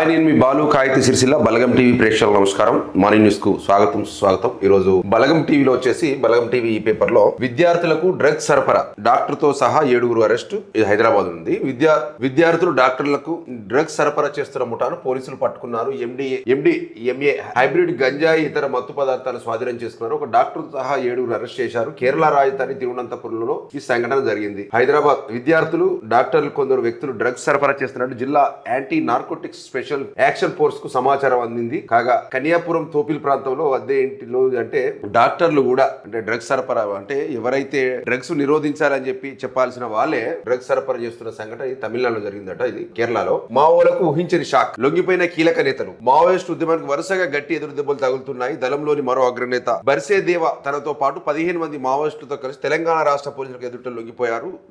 నేను మీ బాలు కాగిత సిరిసిల్ల బలగం టీవీ ప్రేక్షకులకు నమస్కారం. మార్నింగ్ న్యూస్ కు స్వాగతం. ఈ రోజు బలగం టీవీలో వచ్చేసి బలగం టీవీ ఈ పేపర్ లో విద్యార్థులకు డ్రగ్స్ సరఫరా, డాక్టర్ తో సహా 7 అరెస్ట్. ఇది హైదరాబాద్ ఉంది. విద్యార్థులు డాక్టర్లకు డ్రగ్స్ సరఫరా చేస్తున్న ముఠాను పోలీసులు పట్టుకున్నారు. ఎంఏ హైబ్రిడ్ గంజాయి ఇతర మత్తు పదార్థాలు స్వాధీనం చేసుకున్నారు. ఒక డాక్టర్ తో సహా 7 అరెస్ట్ చేశారు. కేరళ రాజధాని తిరువనంతపురంలో ఈ సంఘటన జరిగింది. హైదరాబాద్ విద్యార్థులు డాక్టర్లు కొందరు వ్యక్తులు డ్రగ్స్ సరఫరా చేస్తున్నట్టు జిల్లా anti narcotics special action force కు సమాచారం అందింది. కాగా కన్యాపురం తోపిల్ ప్రాంతంలో అద్దె ఇంటిలో అంటే డాక్టర్లు కూడా అంటే డ్రగ్స్ సరఫరా అంటే ఎవరైతే డ్రగ్స్ నిరోధించాలని చెప్పాల్సిన వాళ్ళే డ్రగ్స్ సరఫరా చేస్తున్న సంఘటన తమిళనాడులో జరిగిందట. ఇది కేరళలో మావోలకు ఊహించని షాక్. లొంగిపోయిన కీలక నేతలు. మావోయిస్టు ఉద్యమానికి వరుసగా గట్టి ఎదురు దెబ్బలు తగులుతున్నాయి. దళంలోని మరో అగ్రనేత బర్సేదేవ తనతో పాటు 15 మంది మావోయిస్టులతో కలిసి తెలంగాణ రాష్ట్ర పోలీసులకు ఎదుట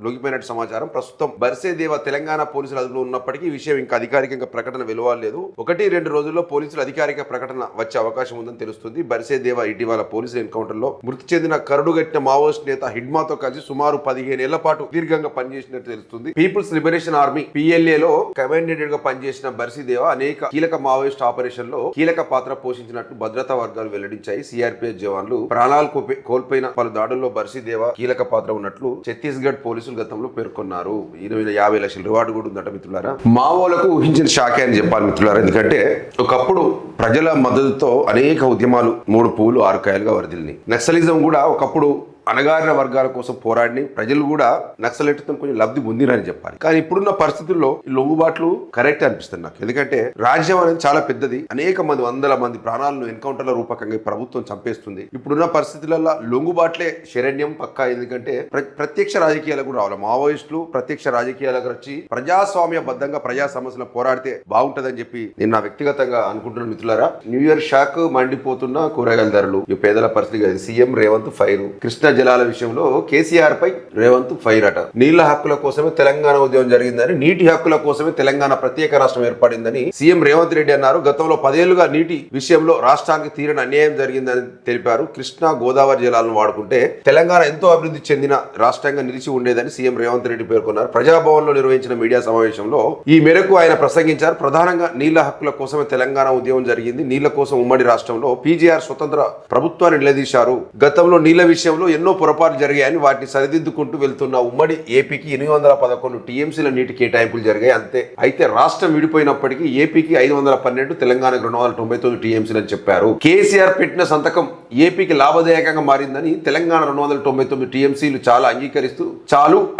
లొంగిపోయినట్టు సమాచారం. ప్రస్తుతం బర్సేదేవ తెలంగాణ పోలీసుల అదుపులో ఉన్నప్పటికీ ఈ విషయం ఇంకా అధికారికంగా ప్రకటన వెలువడలేదు. 1-2 రోజుల్లో పోలీసులు అధికారిక ప్రకటన వచ్చే అవకాశం ఉందని తెలుస్తుంది. బర్సేదేవ ఇటీవల పోలీసుల ఎన్కౌంటర్ లో మృతి చెందిన కరడుగట్టిన మావోయిస్ట్ నేత హిడ్మాతో కలిసి సుమారు 15 ఏళ్ల పాటు దీర్ఘంగా పనిచేసినట్టు తెలుస్తుంది. పీపుల్స్ లిబరేషన్ ఆర్మీ PLA లో కమాండెంట్ గా పనిచేసిన బర్సేదేవ అనేక కీలక మావోయిస్ట్ ఆపరేషన్ లో కీలక పాత్ర పోషించినట్టు భద్రతా వర్గాలు వెల్లడించాయి. CRPF జవాన్లు ప్రాణాలు కోల్పోయిన పలు దాడుల్లో బర్సేదేవ కీలక పాత్ర ఉన్నట్లు ఛత్తీస్గఢ్ పోలీసులు గతంలో పేర్కొన్నారు. 50 లక్షల రివార్డు కూడా ఉందట మిత్రులారా. మావోలకు ఊహించిన షాకే అని చెప్పాలి మిత్రులారా. ఎందుకంటే ఒకప్పుడు ప్రజల మద్దతుతో అనేక ఉద్యమాలు 3 పువ్వులు 6 కాయలుగా వరదిల్ని. నక్సలిజం కూడా ఒకప్పుడు అణగారిన వర్గాల కోసం పోరాడిని ప్రజలు కూడా నక్సలెట్తో కొంచెం లబ్ధి పొందిరని చెప్పాలి. కానీ ఇప్పుడున్న పరిస్థితుల్లో ఈ లొంగుబాట్లు కరెక్ట్ అనిపిస్తుంది నాకు. ఎందుకంటే రాజ్యం అనేది చాలా పెద్దది. అనేక మంది 100 మంది ప్రాణాలను ఎన్కౌంటర్ల రూపకంగా ప్రభుత్వం చంపేస్తుంది. ఇప్పుడున్న పరిస్థితులలో లొంగుబాట్లే శరణ్యం పక్కా. ఎందుకంటే ప్రత్యక్ష రాజకీయాలకు కూడా రావాలి. మావోయిస్టులు ప్రత్యక్ష రాజకీయాలకు వచ్చి ప్రజాస్వామ్య బద్దంగా ప్రజా సమస్యలను పోరాడితే బాగుంటదని చెప్పి నేను నా వ్యక్తిగతంగా అనుకుంటున్నాను మిత్రులారా. న్యూ ఇయర్ షాక్ మండిపోతున్న కూరగాయల ధరలు, ఈ పేదల పరిస్థితి. CM Revanth fire. కృష్ణ జలాల విషయంలో కేసీఆర్ పై రేవంత్ ఫైర్ అట. నీళ్ల హక్కుల కోసమే తెలంగాణ ఉద్యమం జరిగిందని, నీటి హక్కుల కోసమే తెలంగాణ ప్రత్యేక రాష్ట్రం ఏర్పడిందని సీఎం రేవంత్ రెడ్డి అన్నారు. గతంలో 10 ఏళ్లుగా నీటి విషయంలో రాష్ట్రానికి తీరని అన్యాయం జరిగిందని తెలిపారు. కృష్ణా గోదావరి జలాలను వాడుకుంటే తెలంగాణ ఎంతో అభివృద్ధి చెందిన రాష్ట్రంగా నిలిచి ఉండేదని సీఎం రేవంత్ రెడ్డి పేర్కొన్నారు. ప్రజాభవన్ లో నిర్వహించిన మీడియా సమావేశంలో ఈ మేరకు ఆయన ప్రసంగించారు. ప్రధానంగా నీళ్ల హక్కుల కోసమే తెలంగాణ ఉద్యమం జరిగింది. నీళ్ల కోసం ఉమ్మడి రాష్ట్రంలో PGR స్వతంత్ర ప్రభుత్వాన్ని నిలదీశారు. గతంలో నీళ్ల విషయంలో ఎన్నో పొరపాట్లు జరిగాయని వాటిని సరిదిద్దుకుంటూ వెళ్తున్న ఉమ్మడి ఏపీకి 811 TMCల నీటి కేటాయింపులు జరిగాయి. అయితే రాష్ట్రం విడిపోయినప్పటికీ ఏపీకి 512, తెలంగాణకు 299 TMCలు అని చెప్పారు. కేసీఆర్ పెట్టిన సంతకం ఏపీకి లాభదాయకంగా మారిందని, తెలంగాణ 299 TMCలు చాలు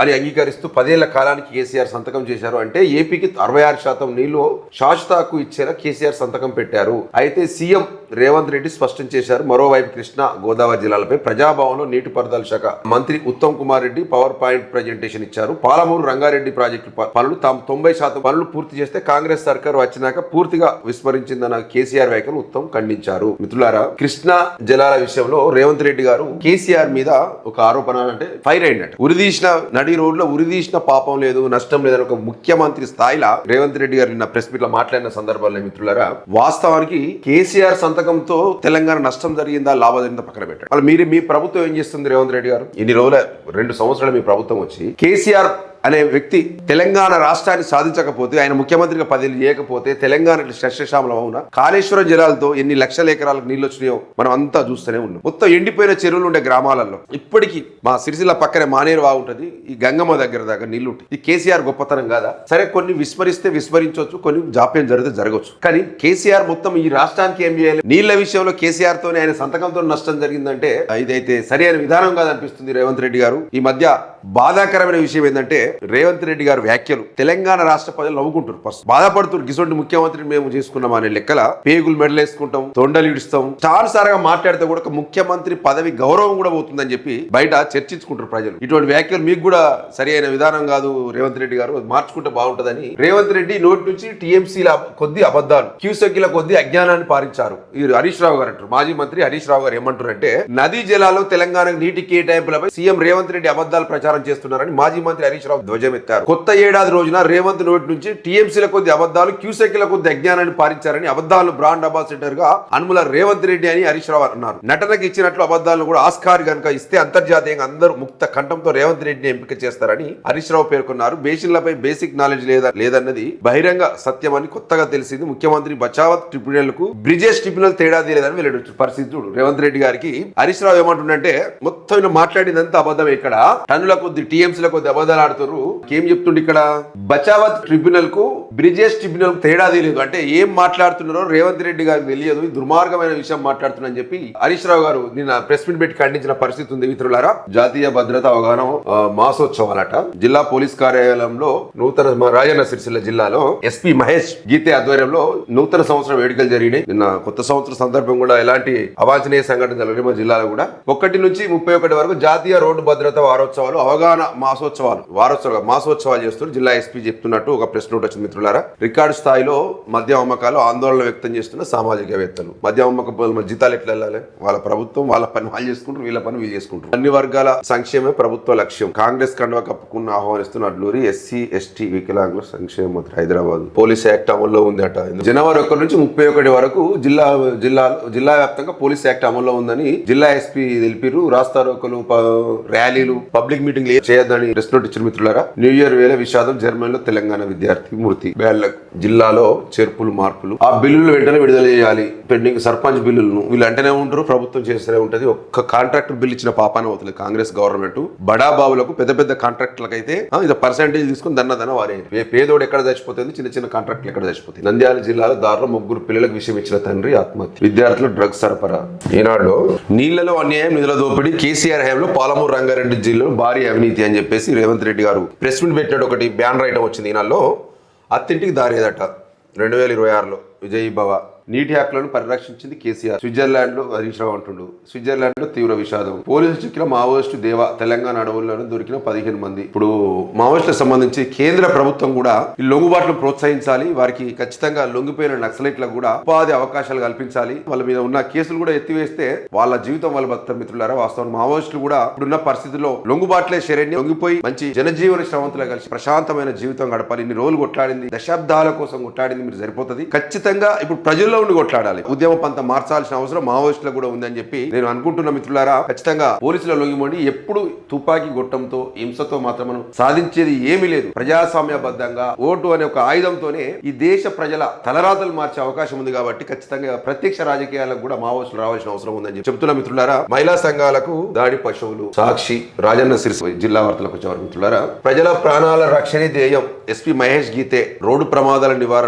అని అంగీకరిస్తూ 10 ఏళ్ల కాలానికి కేసీఆర్ సంతకం చేశారు. అంటే ఏపీకి 66% నీళ్లు శాశ్వత హక్కు ఇచ్చేలా కేసీఆర్ సంతకం పెట్టారు. అయితే సీఎం రేవంత్ రెడ్డి స్పష్టం చేశారు. మరోవైపు కృష్ణా గోదావరి జిల్లాలపై ప్రజాభవన్లో నీటిపారుదల శాఖ మంత్రి Uttam Kumar Reddy power point presentation ఇచ్చారు. పాలమూరు రంగారెడ్డి ప్రాజెక్టు పనులు తాము 90% పనులు పూర్తి చేస్తే కాంగ్రెస్ సర్కారు వచ్చినాక పూర్తిగా విస్మరించిందన్న కేసీఆర్ వ్యాఖ్యలు ఉత్తమ్ ఖండించారు. మిత్రులారా, కృష్ణా జలాల విషయంలో రేవంత్ రెడ్డి గారు కేసీఆర్ మీద ఒక ఆరోపణ అంటే ఫైర్ అయినట్టు. ఉరిదీసిన నడి రోడ్లో ఉరిదీసిన పాపం లేదు, నష్టం లేదని ఒక ముఖ్యమంత్రి స్థాయిలో రేవంత్ రెడ్డి గారు నిన్న ప్రెస్ మీట్ లో మాట్లాడిన సందర్భాల్లో మిత్రులారా, వాస్తవానికి కేసీఆర్ సంతకంతో తెలంగాణ నష్టం జరిగిందా లాభం జరిగిందా పక్కన పెట్టారు. వాళ్ళు మీ ప్రభుత్వం ఏం చేస్తుంది? రేవంత్ రెడ్డి గారు ఇన్ని రోజుల 2 సంవత్సరాలు మీ ప్రభుత్వం వచ్చి కేసీఆర్ అనే వ్యక్తి తెలంగాణ రాష్ట్రాన్ని సాధించకపోతే, ఆయన ముఖ్యమంత్రిగా 10 ఏళ్ళు చేయకపోతే తెలంగాణ సస్యశ్యామలం అవునా? కాళేశ్వరం జలాలతో ఎన్ని లక్షల ఎకరాలకు నీళ్ళు వచ్చినాయో మనం అంతా చూస్తూనే ఉన్నాం. మొత్తం ఎండిపోయిన చెరువులు ఉండే గ్రామాలలో ఇప్పటికీ మా సిరిసిల్ల పక్కనే మానేరు బాగుంటది, ఈ గంగమ్మ దగ్గర నీళ్లు ఉంటాయి. ఈ కేసీఆర్ గొప్పతనం కాదా? సరే, కొన్ని విస్మరించవచ్చు, కొన్ని జాప్యం జరిగితే జరగవచ్చు. కానీ కేసీఆర్ మొత్తం ఈ రాష్ట్రానికి ఏం చేయాలి? నీళ్ల విషయంలో కేసీఆర్ తోనే ఆయన సంతకంతో నష్టం జరిగిందంటే ఇదైతే సరైన విధానం కాదనిపిస్తుంది రేవంత్ రెడ్డి గారు. ఈ మధ్య బాధాకరమైన విషయం ఏంటంటే రేవంత్ రెడ్డి గారు వ్యాఖ్యలు తెలంగాణ రాష్ట్ర ప్రజలు నవ్వుకుంటారు, బాధపడుతున్నారు. గిసొంటి ముఖ్యమంత్రిని మేము చేసుకున్నాం అనే లెక్కల పేగులు మెడలేసుకుంటాం, తొండలు ఇడుస్తాం, చాలా సార్గా మాట్లాడితే కూడా ఒక ముఖ్యమంత్రి పదవి గౌరవం కూడా పోతుందని చెప్పి బయట చర్చించుకుంటారు ప్రజలు. ఇటువంటి వ్యాఖ్యలు మీకు కూడా సరి అయిన విధానం కాదు రేవంత్ రెడ్డి గారు, మార్చుకుంటే బాగుంటుందని రేవంత్ రెడ్డి నోటి నుంచి TMCల కొద్ది అబద్ధాలు, క్యూసెక్ల కొద్ది అజ్ఞానాన్ని పారించారు. ఈ హరీష్ రావు గారు అంటారు, మాజీ మంత్రి హరీష్ రావు గారు ఏమంటారు అంటే, నదీ జలాల్లో తెలంగాణకు నీటి కేటాయింపులపై సీఎం రేవంత్ రెడ్డి అబద్ధాలు ప్రచారం చేస్తున్నారని మాజీ మంత్రి హరీష్ రావు ధ్వజం ఎత్తారు. కొత్త ఏడాది రోజున రేవంత్ నోటి నుంచి టీఎంసీల కొద్ది అబద్ధాలు, క్యూసెక్ల కొద్ది అజ్ఞానాన్ని పారించారని అబద్ధాలను బ్రాండ్ అంబాసిడర్ గా అనుముల రేవంత్ రెడ్డి అని హరీష్ రావు అన్నారు. నటనకు ఇచ్చినట్లు అబద్ధాలను కూడా ఆస్కార్ గనుక ఇస్తే అంతర్జాతీయంగా అందరూ ముక్త కంఠంతో రేవంత్ రెడ్డిని ఎంపిక చేస్తారని హరీష్ రావు పేర్కొన్నారు. బేసిన్లపై బేసిక్ నాలెడ్జ్ లేదన్నది బహిరంగ సత్యమని కొత్తగా తెలిసింది. ముఖ్యమంత్రి బచావత్ ట్రిబ్యునల్ కు బ్రిజేష్ ట్రిబ్యునల్ తేడా లేదని వెల్లడించారు. పరిస్థితి చూడు, రేవంత్ రెడ్డి గారికి హరీష్ రావు ఏమంటుండంటే మొత్తం మాట్లాడిందంతా అబద్ధం. ఇక్కడ టన్నుల కొద్ది టీఎంసీల కొద్ది అబద్ధాలు ఆడుతున్నారు. ఏం చెప్తుండే ఇక్కడ బచావత్ ట్రిబ్యునల్ కు బ్రిజేష్ ట్రిబ్యునల్ తేడా తెలియదు అంటే ఏం మాట్లాడుతున్నారో రేవంత్ రెడ్డి గారికి తెలియదు. ఈ దుర్మార్గమైన విషయం మాట్లాడుతున్నారని చెప్పి హరీష్ రావు గారు నిన్న ప్రెస్ మీట్ పెట్టి ఖండించిన పరిస్థితి ఉంది. మిత్రులారా, జాతీయ భద్రతా అవగాహన మాసోత్సవాలట జిల్లా పోలీస్ కార్యాలయంలో నూతన రాజన్న సిరిసిల్ల జిల్లాలో ఎస్పీ మహేష్ గీతే ఆధ్వర్యంలో నూతన సంవత్సరం వేడుకలు జరిగినాయి. నిన్న కొత్త సంవత్సరం సందర్భం కూడా ఎలాంటి అవాంఛనీయ సంఘటన జరిగిన మా జిల్లాలో కూడా 1 నుంచి 31 వరకు జాతీయ రోడ్డు భద్రతా వారోత్సవాలు, అవగాహన మాసోత్సవాలు చేస్తూ జిల్లా ఎస్పీ చెప్తున్నట్టు ఒక ప్రెస్ నోట్ వచ్చింది. మిత్రులారా, రికార్డు స్థాయిలో మద్యం అమ్మకాలు ఆందోళన వ్యక్తం చేస్తున్న సామాజికవేత్తలు. మద్యం అమ్మక జీతాలు ఎట్లా వెళ్ళాలి? వాళ్ళ ప్రభుత్వం వాళ్ళ పని వాళ్ళు చేసుకుంటారు, వీళ్ళ పని వీళ్ళు చేసుకుంటారు. అన్ని వర్గాల సంక్షేమే ప్రభుత్వ లక్ష్యం. కాంగ్రెస్ కండువా కప్పుకున్న ఆహ్వానిస్తున్న అడ్లూరి ఎస్సీ ఎస్టీ వికలాంగుల సంక్షేమ మంత్రి హైదరాబాద్. పోలీస్ యాక్ట్ అమల్లో ఉంది అట. జనవరి 1 నుంచి 31 వరకు జిల్లా వ్యాప్తంగా పోలీస్ యాక్ట్ అమల్లో ఉందని జిల్లా ఎస్పీ తెలిపారు. రాస్తారోకలు, ర్యాలీలు, పబ్లిక్ మీటింగ్ చేయొద్దని ప్రెస్ నోట్ ఇచ్చిన. మిత్రులారా, న్యూ ఇయర్ వేళ విషాదం. జర్మనీలో తెలంగాణ విద్యార్థి మృతి. జిల్లాలో చేర్పులు మార్పులు. ఆ బిల్లులు వెంటనే విడుదల చేయాలి. పెండింగ్ సర్పంచ్ బిల్లులను వీళ్ళు అంటేనే ఉంటారు, ప్రభుత్వం చేస్తూనే ఉంటది. ఒక్క కాంట్రాక్టర్ బిల్ ఇచ్చిన పాపాన అవుతుంది కాంగ్రెస్ గవర్నమెంట్. బడా బాబులకు పెద్ద పెద్ద కాంట్రాక్టులకు అయితే ఇది పర్సెంటేజ్ తీసుకుని దన్న వారే. పేదోడు ఎక్కడ చచ్చిపోతుంది, చిన్న చిన్న కాంట్రాక్టులు ఎక్కడ చచ్చిపోతుంది. నంద్యాల జిల్లాలో దారిలో 3 పిల్లలకు విషయం ఇచ్చిన తండ్రి ఆత్మహత్య. విద్యార్థులు డ్రగ్స్ సరఫరా. ఈనాడులో నీళ్లలో అన్యాయం, నిధుల దోపిడీ, కేసీఆర్ హయాంలో పాలమూరు రంగారెడ్డి జిల్లాలో భారీ అవినీతి అని చెప్పేసి రేవంత్ రెడ్డి గారు ప్రెస్ మీట్ పెట్టినట్టు ఒకటి బ్యానర్ ఐటమ్ వచ్చింది. ఈనాడులో అత్తింటికి దారేదట 2026లో విజయ్ భవ. నీటి హక్కులను పరిరక్షించింది కేసీఆర్. స్విట్జర్లాండ్ లో హరీష్ రావు అంటుండు. స్విట్జర్లాండ్ లో తీవ్ర విషాదం. పోలీసులు చిక్కిన మావోయిస్టు దేవ. తెలంగాణ అడవుల్లోనే దొరికిన 15 మంది. ఇప్పుడు మావోయిస్టులకు సంబంధించి కేంద్ర ప్రభుత్వం కూడా ఈ లొంగుబాట్లను ప్రోత్సహించాలి. వారికి ఖచ్చితంగా లొంగిపోయిన నక్సలైట్లకు కూడా ఉపాధి అవకాశాలు కల్పించాలి. వాళ్ళ మీద ఉన్న కేసులు కూడా ఎత్తివేస్తే వాళ్ళ జీవితం వాళ్ళ బతుకుతారు. మిత్రులారా, వాస్తవం మావోయిస్టులు కూడా ఇప్పుడున్న పరిస్థితుల్లో లొంగుబాట్లే శరణ్యం. లొంగిపోయి మంచి జనజీవన శ్రవంతులు కలిసి ప్రశాంతమైన జీవితం గడపాలి. ఇన్ని రోజులు కొట్లాడింది, దశాబ్దాల కోసం కొట్లాడింది, మీరు సరిపోతుంది. ఖచ్చితంగా ఇప్పుడు ప్రజల్లో ఉండి కొట్లాడాలి. ఉద్యమ పంత మార్చాల్సిన అవసరం మావోయిస్టులకు కూడా ఉందని చెప్పి నేను అనుకుంటున్నా. మిత్రులారా, ఖచ్చితంగా పోలీసుల లొంగిపోండి. ఎప్పుడు తుపాకీ గొట్టంతో, హింసతో మాత్రం మనం సాధించేది ఏమీ లేదు. ప్రజాస్వామ్యబద్ధంగా ఓటు అనే ఒక ఆయుధంతోనే ఈ దేశ ప్రజల తలరాతలు మార్చే అవకాశం ఉంది. కాబట్టి ఖచ్చితంగా ప్రత్యక్ష రాజకీయాలకు కూడా మావోయిస్టులు రావాల్సిన అవసరం ఉందని చెప్తున్నా. మిత్రులారా, మహిళా సంఘాలకు దాడి పశువులు. సాక్షి, రాజన్న సిరిసిల్ల జిల్లా వార్తలకు వచ్చేవారు. మిత్రులారా, ప్రజల ప్రాణాల రక్షణే ధ్యేయం. ఎస్పీ మహేష్ గీతే. రోడ్డు ప్రమాదాల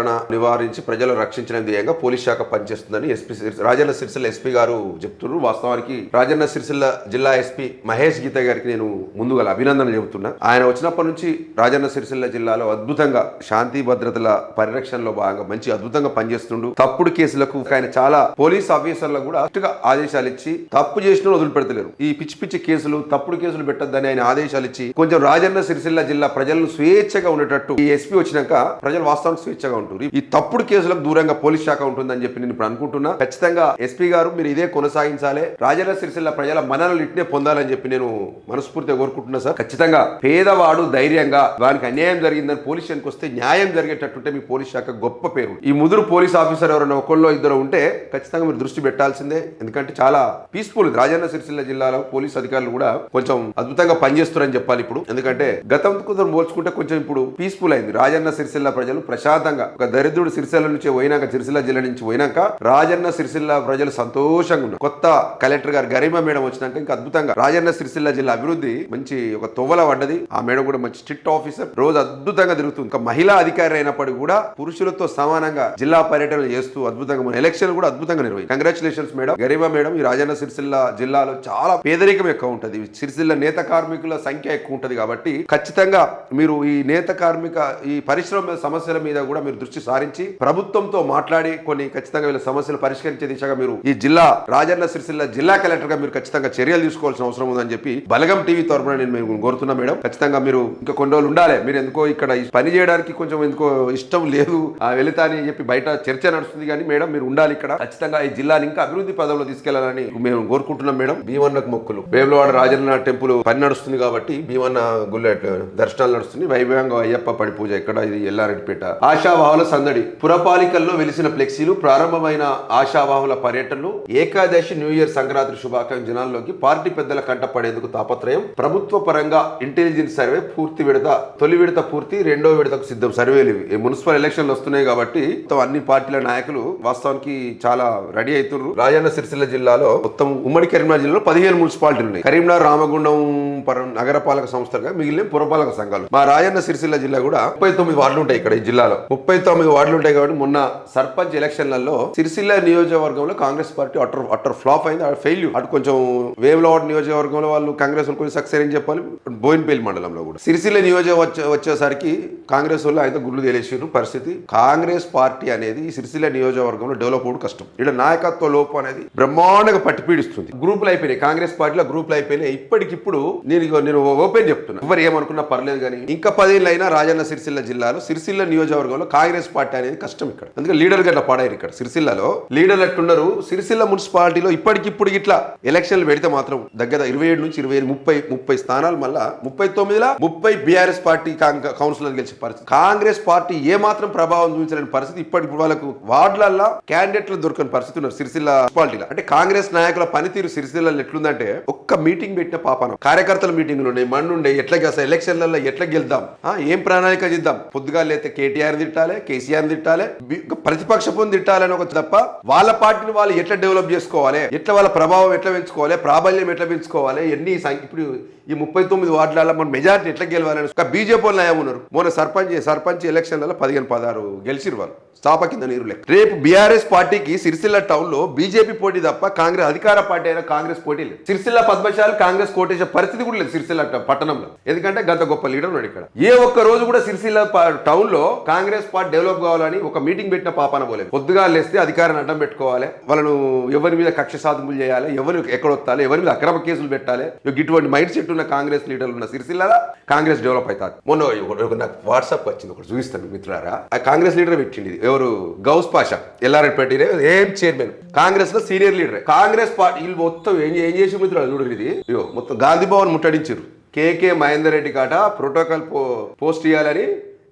నివారించి ప్రజలు రక్షించిన ధ్యేయంగా పోలీస్ శాఖ పనిచేస్తుందని రాజన్న సిరిసిల్ల ఎస్పీ గారు చెప్తున్నారు. వాస్తవానికి రాజన్న సిరిసిల్ల జిల్లా ఎస్పీ మహేష్ గీత గారికి నేను ముందుగా అభినందనలు చెబుతున్నా. ఆయన వచ్చినప్పటి నుంచి రాజన్న సిరిసిల్ల జిల్లాలో అద్భుతంగా శాంతి భద్రతల పరిరక్షణలో భాగంగా మంచి అద్భుతంగా పనిచేస్తుండు. తప్పుడు కేసులకు ఆయన చాలా పోలీస్ ఆఫీసర్లకు కూడా ఆదేశాలు ఇచ్చి తప్పు చేసిన వదిలిపెడతలేరు. ఈ పిచ్చి పిచ్చి కేసులు, తప్పుడు కేసులు పెట్టొద్దని ఆయన ఆదేశాలు ఇచ్చి కొంచెం రాజన్న సిరిసిల్ల జిల్లా ప్రజలను స్వేచ్ఛగా ఉండేటట్టు ఈ ఎస్పీ వచ్చినాక ప్రజలు వాస్తవానికి స్వేచ్ఛగా ఉంటారు. ఈ తప్పుడు కేసులకు దూరంగా పోలీస్ శాఖ ఉంటుందని చెప్పి నేను ఇప్పుడు అనుకుంటున్నా. ఖచ్చితంగా ఎస్పీ గారు మీరు ఇదే కొనసాగించాలి. రాజన్న సిరిసిల్ల ప్రజల మనల్ని ఇట్నే పొందాలని చెప్పి నేను మనస్ఫూర్తిగా కోరుకుంటున్నా సార్. ఖచ్చితంగా పేదవాడు ధైర్యంగా వానికి అన్యాయం జరిగిందని పోలీస్ స్టేషన్కి వస్తే న్యాయం జరిగేటట్టుంటే మీ పోలీస్ శాఖ గొప్ప పేరు. ఈ ముదురు పోలీస్ ఆఫీసర్ ఎవరైనా ఒకళ్ళో ఇద్దరు ఉంటే ఖచ్చితంగా మీరు దృష్టి పెట్టాల్సిందే. ఎందుకంటే చాలా పీస్ఫుల్ రాజన్న సిరిసిల్ల జిల్లాలో పోలీస్ అధికారులు కూడా కొంచెం అద్భుతంగా పనిచేస్తున్నారని చెప్పాలి ఇప్పుడు. ఎందుకంటే గతంతో పోల్చుకుంటే కొంచెం ఇప్పుడు పీస్ఫుల్ అయింది. రాజన్న సిరిసిల్ల ప్రజలు ప్రశాంతంగా, ఒక దరిద్రుడు సిరిసిల్ల నుంచి పోయినాక, సిరిసిల్ల జిల్లా నుంచి పోయినాక రాజన్న సిరిసిల్ల ప్రజలు సంతోషంగా ఉన్నారు. కొత్త కలెక్టర్ గారు గరిమా మేడం వచ్చినాక ఇంకా అద్భుతంగా రాజన్న సిరిసిల్ల జిల్లా అభివృద్ధి మంచి ఒక తొవ్వల పడ్డది. ఆ మేడం కూడా మంచి స్ట్రిక్ట్ ఆఫీసర్, రోజు అద్భుతంగా తిరుగుతుంది. ఇంకా మహిళా అధికారి అయినప్పటికీ కూడా పురుషులతో సమానంగా జిల్లా పర్యటనలు చేస్తూ అద్భుతంగా మన ఎలక్షన్ కూడా అద్భుతంగా నిర్వహించారు. Congratulations madam, Garima madam. ఈ రాజన్న సిరిసిల్ల జిల్లాలో చాలా పేదరికం ఎక్కువ ఉంటది. సిరిసిల్ల నేత కార్మికుల సంఖ్య ఎక్కువ ఉంటది. కాబట్టి ఖచ్చితంగా మీరు ఈ నేత కార్మిక, ఈ పరిశ్రమ సమస్యల మీద కూడా మీరు దృష్టి సారించి ప్రభుత్వంతో మాట్లాడి కొన్ని ఖచ్చితంగా వీళ్ళ సమస్యలు పరిష్కరించే దిశగా మీరు ఈ జిల్లా రాజన్న సిరిసిల్ల జిల్లా కలెక్టర్ గా మీరు ఖచ్చితంగా చర్యలు తీసుకోవాల్సిన అవసరం ఉందని చెప్పి బలగం టీవీ తరఫున నేను మేము కోరుతున్నా మేడం. ఖచ్చితంగా మీరు ఇంకా కొన్ని రోజులు ఉండాలి. మీరు ఎందుకో ఇక్కడ పని చేయడానికి కొంచెం ఎందుకో ఇష్టం లేదు వెళితా అని చెప్పి బయట చర్చ నడుస్తుంది, కానీ మేడం మీరు ఉండాలి ఇక్కడ. ఖచ్చితంగా ఈ జిల్లాని ఇంకా అభివృద్ధి పదంలో తీసుకెళ్లాలని మేము కోరుకుంటున్నాం మేడం. భీమన్నకు మొక్కులు, వేములవాడ రాజన్న టెంపుల్ పని నడుస్తుంది కాబట్టి భీమన్న గుళ్ళ దర్శనాలు నడుస్తుంది. వైభవంగా అయ్యప్ప పడి పూజ ఇక్కడ, ఇది ఎల్లారెడ్డిపేట. ఆశావాహుల సందడి, పురపాలికల్లో వెలిసిన ఫ్లెక్సీలు, ప్రారంభమైన ఆశావాహుల పర్యటనలు, ఏకాదశి న్యూ ఇయర్ సంక్రాంతి శుభాకాంక్ష జనాల్లోకి పార్టీ పెద్దల కంట పడేందుకు తాపత్రయం. ప్రభుత్వ పరంగా ఇంటెలిజెన్స్ సర్వే పూర్తి విడత, తొలి విడత పూర్తి, రెండో విడతకు సిద్ధం. సర్వేలు ఇవి మున్సిపల్ ఎలక్షన్లు వస్తున్నాయి కాబట్టి మొత్తం అన్ని పార్టీల నాయకులు వాస్తవానికి చాలా రెడీ అవుతున్నారు. రాజన్న సిరిసిల్ల జిల్లాలో మొత్తం ఉమ్మడి కరీంనగర్ జిల్లాలో 15 మున్సిపాలిటీలు ఉన్నాయి. కరీంనగర్, రామగుండం నగరపాలక సంస్థలుగా మిగిలిన పురపాలక సంఘాలు. మా రాజన్న సిరిసిల్ల జిల్లా కూడా 39 వార్డులు ఉంటాయి. ఇక్కడ ఈ జిల్లాలో 39 వార్డులు ఉంటాయి కాబట్టి మొన్న సర్పంచ్ ఎలక్షన్లలో సిరిసిల్ల నియోజకవర్గంలో కాంగ్రెస్ పార్టీ అటర్ ఫ్లాప్ అయింది, ఫెయిల్యూర్. అటు కొంచెం వేములవాడ నియోజకవర్గంలో వాళ్ళు కాంగ్రెస్ కొంచెం సక్సెస్ అని చెప్పాలి. బోయిన్పల్లి మండలంలో కూడా సిరిసిల్ల నియోజకవర్గం వచ్చేసరికి కాంగ్రెస్ వాళ్ళు అయితే గుళ్ళు తెలిసిన పరిస్థితి. కాంగ్రెస్ పార్టీ అనేది సిరిసిల్ల నియోజకవర్గంలో డెవలప్ అవడం కష్టం. ఇక్కడ నాయకత్వ లోపం అనేది బ్రహ్మాండంగా పట్టి పీడిస్తుంది. గ్రూపులు అయిపోయినాయి, కాంగ్రెస్ పార్టీలో గ్రూపులు అయిపోయినాయి. ఇప్పటికిప్పుడు నేను ఓపెన్ చెప్తున్నా, ఎవరు ఏమనుకున్నా పర్లేదు, కానీ ఇంకా 10 ఏళ్ళు అయినా రాజన్న సిరిసిల్ల జిల్లాలో సిరిసిల్ల నియోజకవర్గంలో కాంగ్రెస్ పార్టీ అనేది కష్టం ఇక్కడ. అందుకే లీడర్ గట్లా పాడారు ఇక్కడ సిరిసిల్లలో. లీడర్లు ఎట్టున్నారు సిరిసిల్ల మున్సిపాలిటీలో ఇప్పటికిప్పుడు ఇట్లా ఎలక్షన్లు పెడితే మాత్రం దగ్గర 27 నుంచి 30 స్థానాలు, మళ్ళా 39లో 30 బీఆర్ఎస్ పార్టీ కౌన్సిలర్ గెలిచే పరిస్థితి. కాంగ్రెస్ పార్టీ ఏ మాత్రం ప్రభావం చూపించలేని పరిస్థితి. ఇప్పటికి వాళ్ళకు వార్డులల్లో క్యాండిడేట్లు దొరకని పరిస్థితి ఉన్నారు సిరిసిల్ల మున్సిపాలిటీలో. అంటే కాంగ్రెస్ నాయకుల పనితీరు సిరిసిల్లలో ఎట్లుందంటే, ఒక్క మీటింగ్ పెట్టిన పాపనం, కార్యకర్తల మీటింగ్లు ఉన్నాయి, మన్నుండే ఎట్లా అసలు ఎలక్షన్లలో ఎట్లా గెలుద్దాం, ఏం ప్రణాళిక చేద్దాం, పొద్దుగా లేతే కేటీఆర్ తిట్టాలి, కేసీఆర్ తిట్టాలి, ప్రతిపక్షం తిట్టాలని ఒక తప్ప వాళ్ళ పార్టీని వాళ్ళు ఎట్లా డెవలప్ చేసుకోవాలి, ఎట్లా వాళ్ళ ప్రభావం ఎట్లా పెంచుకోవాలి, ప్రాబల్యం ఎట్లా పెంచుకోవాలి, ఇప్పుడు ఈ 39 వార్డులలో మన మెజారిటీ ఎట్లా గెలవాలని ఒక బీజేపీ వాళ్ళు న్యాయం ఉన్నారు. మొన్న సర్పంచ్ ఎలక్షన్లలో 15-16 గెలిచిరు వాళ్ళు, చాప కింద నీరు లెక్క. రేపు బీఆర్ఎస్ పార్టీకి సిరిసిల్ల టౌన్ లో బీజేపీ పోటీ తప్ప కాంగ్రెస్ అధికార పార్టీ అయినా కాంగ్రెస్ పోటీ లేదు. సిరిసిల్ల పద్మశాలి కాంగ్రెస్ కోటేసే పరిస్థితి కూడా లేదు సిరిసిల్ల పట్టణంలో. ఎందుకంటే గంత గొప్ప లీడర్ ఉన్నాడు ఇక్కడ. ఏ ఒక్క రోజు కూడా సిరిసిల్ల టౌన్ లో కాంగ్రెస్ పార్టీ డెవలప్ కావాలని ఒక మీటింగ్ పెట్టిన పాపాన పోలేదు. పొద్దుగా లేస్తే అధికారాన్ని అడ్డం పెట్టుకోవాలి, వాళ్ళను ఎవరి మీద కక్ష సాధనలు చేయాలి, ఎవరు ఎక్కడొత్తాలి, ఎవరి మీద అక్రమ కేసులు పెట్టాలి, ఇటువంటి మైండ్ సెట్ ఉన్న కాంగ్రెస్ లీడర్లు ఉన్న సిరిసిల్ల కాంగ్రెస్ డెవలప్ అవుతారు. మొన్న నాకు వాట్సాప్ వచ్చింది, ఒకటి చూపిస్తాను మిత్రులారా. ఆ కాంగ్రెస్ లీడర్ పెట్టింది ఎవరు, గౌస్ పాషా, ఎల్లారెడ్డిపేట ఏం చైర్మన్, కాంగ్రెస్ లో సీనియర్ లీడర్. కాంగ్రెస్ పార్టీ వీళ్ళు మొత్తం ఏం చేసి మిత్రులు చూడరు, ఇది మొత్తం గాంధీ భవన్ ముట్టడించారు. కేకే మహేందర్ రెడ్డి కాట ప్రోటోకాల్ పోస్ట్ చేయాలని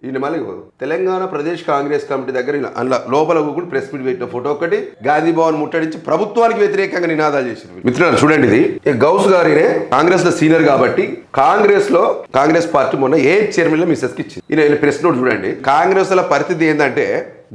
ఈయన మళ్ళీ తెలంగాణ ప్రదేశ్ కాంగ్రెస్ కమిటీ దగ్గర అందులో లోపల కూడా ప్రెస్ మీట్ పెట్టిన ఫోటో ఒకటి, గాంధీ భవన్ ముట్టడించి ప్రభుత్వానికి వ్యతిరేకంగా నినాదాలు చేశారు. మిత్రులు చూడండి, ఇది గౌస్ గారినే కాంగ్రెస్ లో సీనియర్ కాబట్టి కాంగ్రెస్ పార్టీ మొన్న ఏ చైర్మన్ లో మిస్సెస్ కి ఇచ్చింది. ఈయన ప్రెస్ నోట్ చూడండి. కాంగ్రెస్ లో పరిస్థితి ఏంటంటే,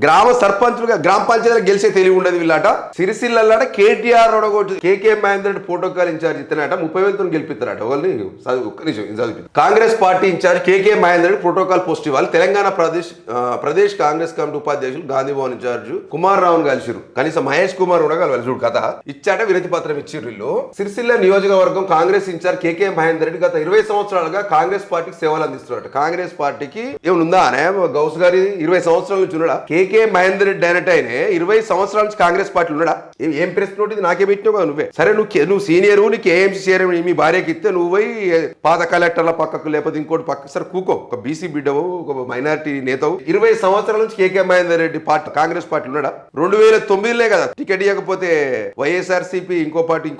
గ్రామ సర్పంచులుగా గ్రామ పంచాయతీలకు గెలిచే తెలివి ఉండదు వీళ్ళట. సిరిసిల్లట కేటీఆర్ కేకే మహేందర్ రెడ్డి ప్రోటోకాల్ ఇన్ఛార్జ్ ఇతనట 30,000తో గెలిపిస్తారట. వాళ్ళని చదివి కాంగ్రెస్ పార్టీ ఇన్ఛార్జ్ కేకే మహేందర్ రెడ్డి ప్రోటోకాల్ పోస్ట్ ఇవ్వాలి. తెలంగాణ ప్రదేశ్ కాంగ్రెస్ కమిటీ ఉపాధ్యక్షులు గాంధీ భవన్ ఇన్ఛార్జ్ కుమార్ రావును కలిసిరు. కనీసం మహేష్ కుమార్ కూడా కలవాలి. చూడు కథ ఇచ్చాట, వినతి పత్రం ఇచ్చిర్రు వీళ్ళు. సిరిసిల్ల నియోజకవర్గం కాంగ్రెస్ ఇన్ఛార్జ్ కేకే మహేందర్ రెడ్డి గత 20 సంవత్సరాలుగా కాంగ్రెస్ పార్టీకి సేవలు అందిస్తున్నారట. కాంగ్రెస్ పార్టీకి ఏమనుందా అనే గౌస్ గారి 20 సంవత్సరాల నుంచి ఉన్నాడా? కేకే మహేందర్ రెడ్డి డైరెక్ట్ అయిన 20 సంవత్సరాల నుంచి కాంగ్రెస్ పార్టీ ఉన్నాడా? ఏం ప్రెస్ నోట్ ఇది నాకే పెట్టినావు కదా నువ్వే. సరే నువ్వు సీనియర్, నీకు ఏఎంసీ చైర్మన్ మీ భార్యకి ఇస్తే నువ్వు పోయి పాత కలెక్టర్ల పక్కకు లేకపోతే ఇంకోటి పక్కకు సరే కూకో, ఒక బీసీ బిడ్డవు, ఒక మైనారిటీ నేతవు. 20 సంవత్సరాల నుంచి కేకే మహేందర్ రెడ్డి పార్టీ కాంగ్రెస్ పార్టీ ఉన్నాడా? 2009లే కదా టికెట్ ఇవ్వకపోతే వైఎస్ఆర్సీపీ ఇంకో పార్టీ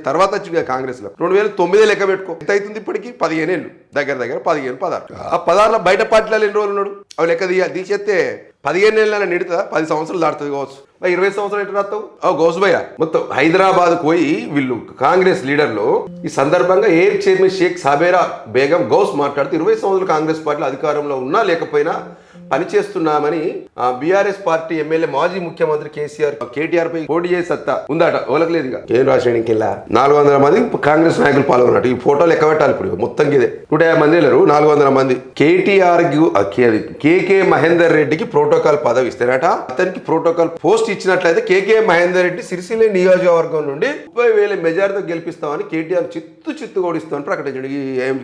తర్వాత వచ్చింది కాంగ్రెస్ లో. 2009 లెక్క పెట్టుకో, ఎంత అవుతుంది ఇప్పటికి? 15 ఏళ్ళు, దగ్గర 15-16. ఆ 16లో బయట పార్టీలలో ఎన్ని రోజులు ఉన్నాడు? అవి లెక్క తీసేస్తే 15 ఏళ్ళైనా నిడుతా, 10 సంవత్సరాలు దాడుతుంది కావచ్చు. 20 సంవత్సరాలు ఎటు రాస్తావు గౌస్బయ్య? మొత్తం హైదరాబాద్ పోయి వీళ్ళు కాంగ్రెస్ లీడర్లు ఈ సందర్భంగా ఎయిర్ చైర్మన్ షేక్ సాబేరా బేగం గౌస్ మాట్లాడుతూ 20 సంవత్సరాలు కాంగ్రెస్ పార్టీలో అధికారంలో ఉన్నా లేకపోయినా పనిచేస్తున్నామని బీఆర్ఎస్ పార్టీ ఎమ్మెల్యే మాజీ ముఖ్యమంత్రి కేటీఆర్ పై పోటీ చేసే సత్తా ఉందట. ఓలకు లేదు. కేంద్ర రాష్ట్రానికి 400 మంది కాంగ్రెస్ నాయకులు పాల్గొన్నట్టు. ఈ ఫోటోలు ఎక్క పెట్టాలి ఇప్పుడు మొత్తం ఇదే. 150 మంది లేరు, 400 మంది. కేటీఆర్ కేకే మహేందర్ రెడ్డికి ప్రోటోకాల్ పదవి ఇస్తారట. అతనికి ప్రోటోకాల్ పోస్ట్ ఇచ్చినట్లయితే కేకే మహేందర్ రెడ్డి సిరిసిల్ల నియోజకవర్గం నుండి 30,000 మెజారిటీతో గెలిపిస్తామని కేటీఆర్ చిత్తు ఓడిస్తామని ప్రకటించాడు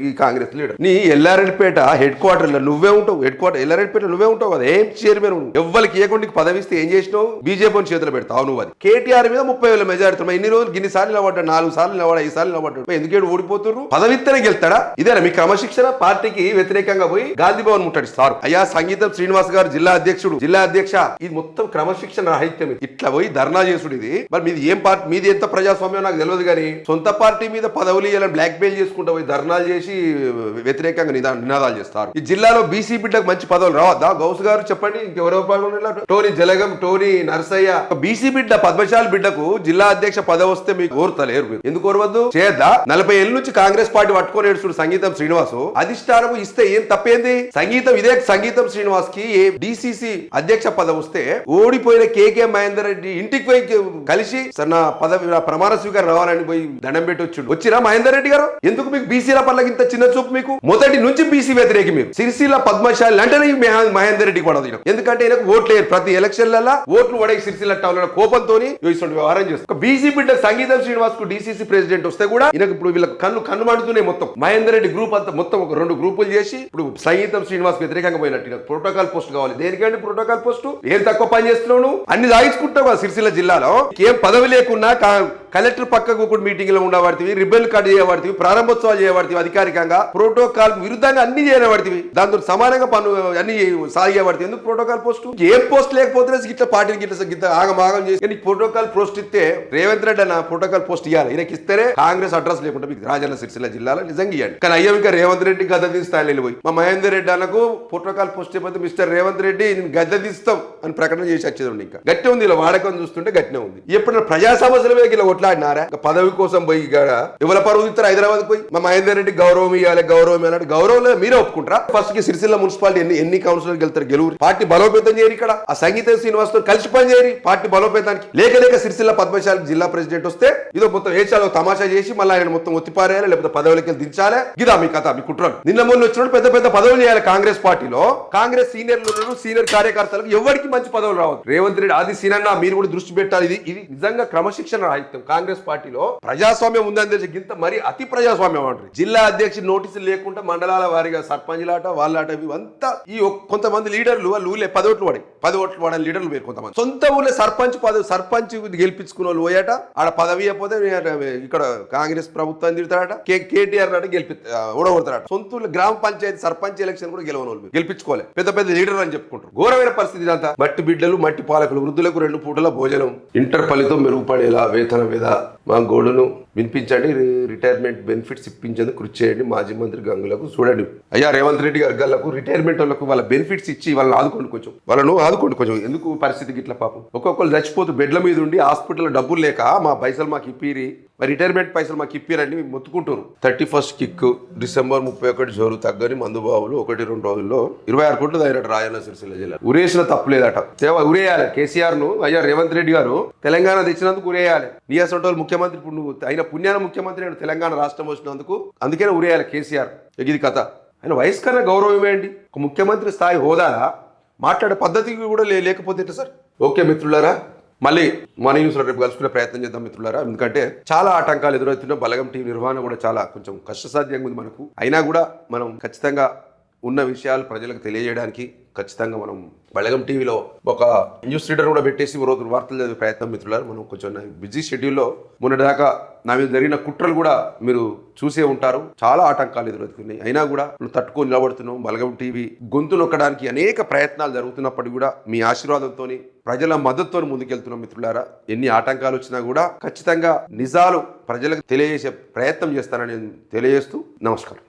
ఈ కాంగ్రెస్ లీడర్. నీ ఎల్లారెడ్డిపేట హెడ్ క్వార్టర్ లో నువ్వే ఉంటావు. హెడ్ క్వార్టర్ ఎల్లారెడ్డిపేట నువ్వే ఉంటావు కదా, ఏం చైర్మన్ నువ్వు, ఎవ్వరికి ఇవ్వకుండా పదవి ఇస్తే ఏం చేసినావు, బీజేపీ చేతులు పెడతావు నువ్వు. అది కేటీఆర్ మీద 30,000 మెజారిటీ, ఎన్ని రోజులు గిన్ని సార్లు నిలబడ్డాడు, 4 సార్లు నిలబడా, 5 సార్లు నిలబడ్డాడు, ఎందుకేడు ఓడిపోతున్నారు, పదవిత్తనే గెలుతాడా? ఇదేనా మీ క్రమశిక్షణ? పార్టీకి వ్యతిరేకంగా పోయి గాంధీ భవన్ ముట్టడిస్తారు. అయ్యా సంగీతం శ్రీనివాస్ గారు జిల్లా అధ్యక్షుడు, జిల్లా అధ్యక్ష, ఇది మొత్తం క్రమశిక్షణ రాహిత్యం. ఇట్లా పోయి ధర్నా చేసుడు ఇది. మరి మీది ఏం పార్టీ, మీది ఎంత ప్రజాస్వామ్యం నాకు తెలియదు కానీ సొంత పార్టీ మీద పదవులు ఇవ్వాలని బ్లాక్ మెయిల్ చేసుకుంటూ పోయి ధర్నాలు చేసి వ్యతిరేకంగా నినాదాలు చేస్తారు. ఈ జిల్లాలో బీసీ బిడ్డకు మంచి పదవులు రావద్దా? గౌస్ గారు చెప్పండి, ఇంకెవరో పాల్గొన్నారు, Tony Jalagam, Tony Narsaiah, BC బిడ్డ పద్మశాలి బిడ్డకు జిల్లా అధ్యక్ష పదవి వస్తే మీకు ఓర్తలేరు. మీరు ఎందుకు ఓర్వద్దు? చేద్దా? 40 ఏళ్ళ నుంచి కాంగ్రెస్ పార్టీ పట్టుకొని ఏడుచుడు సంగీతం శ్రీనివాస్, అధిష్టానం ఇస్తే ఏం తప్పేంది? సంగీతం ఇదే సంగీతం శ్రీనివాస్ కి డిసిసి అధ్యక్ష పదవి వస్తే ఓడిపోయిన కేకే మహేందర్ రెడ్డి ఇంటికి పోయి కలిసి నా పదవి నా ప్రమాణ స్వీకారం రావాలని పోయి దండం పెట్టి వచ్చిరా మహేందర్ రెడ్డి గారు? ఎందుకు మీకు బీసీల పట్ల ఇంత చిన్న చూపు? మీకు మొదటి నుంచి బీసీ వ్యతిరేకి. మీరు సిరిసిల్ల పద్మశాలి అంటేనే మహేందర్ రెడ్డి కూడా ఎందుకంటే ఆయనకు ఓట్లు లేరు. ప్రతి ఎలక్షన్లలో ఓట్లు పడే సిరిసిల్ల టౌన్ కోపంతో వ్యవహారం చేస్తారు. బీసీ బిడ్డ సంగీతం శ్రీనివాస్ కు డిసిసి ప్రెసిడెంట్ వస్తే కూడా ఈయనకు ఇప్పుడు వీళ్ళ కన్ను మండుతూనే మొత్తం మహేందర్ రెడ్డి గ్రూప్ అంతా మొత్తం ఒక 2 గ్రూపులు చేసి ఇప్పుడు సంగీతం శ్రీనివాస్ వ్యతిరేకంగా పోయినట్టు ప్రోటోకాల్ పోస్ట్ కావాలి. దేనికంటే ప్రోటోకాల్ పోస్ట్ ఏం తక్కువ పని చేస్తున్నావు? అన్ని దాయించుకుంటావు కదా. సిరిసిల్ల జిల్లాలో ఏం పదవి లేకున్నా కలెక్టర్ పక్కకు కూడా మీటింగ్ లో ఉండబడితే, రిబెల్ కార్డు చేయబడితే, ప్రారంభోత్సవాలు చేయబడితే, అధికారికంగా ప్రోటోకాల్ విరుద్ధంగా అన్ని చేయబడితే, దాంతో సమానంగా పనులు అన్ని సాగబడితే ఎందుకు ప్రోటోకాల్ పోస్ట్? ఏం పోస్ట్ లేకపోతే ఇట్లా పార్టీకి ఇట్లా ఆగమాగం చేసి ప్రోటోకాల్ పోస్ట్ ఇస్తే రేవంత్ రెడ్డి అన్న ప్రోటోకాల్ పోస్ట్ ఇవ్వాలి. ఈయనకి ఇస్తేనే కాంగ్రెస్ అడ్రస్ లేకుండా మీకు రాజన్న సిరిసిల్ల జిల్లాలో నిజంగా ఇవ్వండి. కానీ అయ్యో ఇంకా రేవంత్ రెడ్డి గద్ద తీస్తాను వెళ్ళిపోయి మా మహేందర్ రెడ్డి అన్నకు ప్రోటోకాల్ పోస్ట్ అయిపోతే మిస్టర్ రేవంత్ రెడ్డి గద్ద తీస్తాం అని ప్రకటన చేసి వచ్చేది. ఇంకా గట్టి ఉంది, ఇలా వాడకం చూస్తుంటే గట్టినే ఉంది. ఎప్పుడైనా ప్రజా సమస్యల మీద ఇలా కొట్లాడినారా? పదవి కోసం పోయి ఎవరి పరువు ఇస్తారు హైదరాబాద్ పోయి మా మహేందర్ రెడ్డి గౌరవం ఇవ్వాలి, గౌరవం ఇవ్వాలి. గౌరవం మీరే ఒప్పుకుంటారా? ఫస్ట్ కి సిరిసిల్ల మున్సిపాలిటీ ఎన్ని కౌన్సిలర్ గెలుతారు? గెలువు పార్టీ బలోపేతం చేయరు. ఇక్కడ ఆ సంగీత శ్రీనివాస్ తో కలిసి పని చేయరు పార్టీ బలోపేతానికి. లేక సిరిసిల్ల పద్మశాలి జిల్లా ప్రెసిడెంట్ వస్తే ఇదో మొత్తం ఏచాలో తమాషా చేసి మళ్ళీ ఆయన మొత్తం ఒత్తిపారేయాలి, లేకపోతే పదవులకి దించాలి. ఇదా మీ కథ, మీ కుట్రలు. నిన్న మొన్న వచ్చినప్పుడు పెద్ద పెద్ద పదవులు చేయాలి కాంగ్రెస్ పార్టీలో. కాంగ్రెస్ సీనియర్లు సీనియర్ కార్యకర్తలకు ఎవరికి మంచి పదవులు రావద్దు. రేవంత్ రెడ్డి అది సీనన్నా మీరు కూడా దృష్టి పెట్టాలి. ఇది నిజంగా క్రమశిక్షణ రాహిత్యం. కాంగ్రెస్ పార్టీలో ప్రజాస్వామ్యం ఉందని తెలిసి గింత మరి అతి ప్రజాస్వామ్యం అంటారు. జిల్లా అధ్యక్షుడు నోటీసులు లేకుండా మండలాల వారిగా సర్పంచ్లాట వాళ్ళాట ఇవంతా ఈ కొంతమంది లీడర్లు వాళ్ళు ఊళ్ళే 10 ఓట్లు పడి 10 ఓట్లు పడని లీడర్లు వేరు. కొంతమంది సొంత ఊళ్ళో సర్పంచ్ గెలిపించుకున్న వాళ్ళు పోయాట. ఆడ పదవి అయిపోతే ఇక్కడ కాంగ్రెస్ ప్రభుత్వం తిడతాడట, కేటీఆర్ నాట ఓడగొడతాడట. సొంత ఊళ్ళో గ్రామ పంచాయతీ సర్పంచ్ ఎలక్షన్ కూడా గెలవని వాళ్ళు గెలిపించుకోవాలి. పెద్ద పెద్ద లీడర్లు అని చెప్పుకుంటారు. ఘోరమైన పరిస్థితి ఇదంతా. మట్టి బిడ్డలు, మట్టి పాలకులు, వృద్ధులకు 2 పూటల భోజనం, ఇంటర్ ఫలితం మెరుగుపడేలా వేతన మీద మా గోడును వినిపించండి, రిటైర్మెంట్ బెనిఫిట్స్ ఇప్పించేందుకు కృషి చేయండి. మాజీ మంత్రి గంగులకు చూడండి. అయ్యా రేవంత్ రెడ్డి గారు గల్లకు రిటైర్మెంట్ వాళ్ళకు వాళ్ళ బెనిఫిట్స్ ఇచ్చి వాళ్ళని ఆదుకోండి కొంచెం. ఎందుకు పరిస్థితికి ఇట్లా పాపం ఒక్కొక్కరు చచ్చిపోతూ బెడ్ల మీద ఉండి హాస్పిటల్లో డబ్బులు లేక మా పైసలు మాకు ఇప్పిరి, మరి రిటైర్మెంట్ పైసలు మాకు ఇప్పిరని మొత్తుకుంటారు. 31st కిక్, డిసెంబర్ 31 జోరు తగ్గని మందుబాబులు 1-2 రోజుల్లో 26 కోట్లు దాయిరట రాజన్న సిరిసిల్ల జిల్లా. ఉరేసిన తప్పు లేదట. ఉరేయాలి కేసీఆర్ ను. అయ్యా రేవంత్ రెడ్డి గారు తెలంగాణ తెచ్చినందుకు ఉరేయాలి. నియాసంటోళ్ళు ముఖ్యమంత్రి ఇప్పుడు నువ్వు అయిన పుణ్యాన ముఖ్యమంత్రి తెలంగాణ రాష్ట్రం వచ్చినందుకు అందుకనే ఉరేయాలి కేసీఆర్. ఇది కథ. ఆయన వయసు కన్నా గౌరవం ఏంటి? ఒక ముఖ్యమంత్రి స్థాయి హోదా మాట్లాడే పద్ధతి కూడా లేకపోతే ఎట్లా సార్? ఓకే మిత్రులారా, మళ్ళీ మన న్యూస్లో రేపు కలుసుకునే ప్రయత్నం చేద్దాం మిత్రులారా. ఎందుకంటే చాలా ఆటంకాలు ఎదురవుతున్నాయి. బలగం టీవీ నిర్వహణ కూడా చాలా కొంచెం కష్టసాధ్యంగా ఉంది మనకు. అయినా కూడా మనం ఖచ్చితంగా ఉన్న విషయాలు ప్రజలకు తెలియజేయడానికి ఖచ్చితంగా మనం బలగం టీవీలో ఒక న్యూస్ రీడర్ కూడా పెట్టేసి రోజు వార్తలు చదివే ప్రయత్నం మిత్రులారు. మనం కొంచెం బిజీ షెడ్యూల్లో మొన్నటిదాకా నా మీద జరిగిన కుట్రలు కూడా మీరు చూసే ఉంటారు. చాలా ఆటంకాలు ఎదురవుతున్నాయి. అయినా కూడా మనం తట్టుకొని నిలబడుతున్నాం. బలగం టీవీ గొంతు నొక్కడానికి అనేక ప్రయత్నాలు జరుగుతున్నప్పటికీ కూడా మీ ఆశీర్వాదంతో ప్రజల మద్దతుతో ముందుకెళ్తున్నాం మిత్రులారా. ఎన్ని ఆటంకాలు వచ్చినా కూడా ఖచ్చితంగా నిజాలు ప్రజలకు తెలియజేసే ప్రయత్నం చేస్తానని తెలియజేస్తూ నమస్కారం.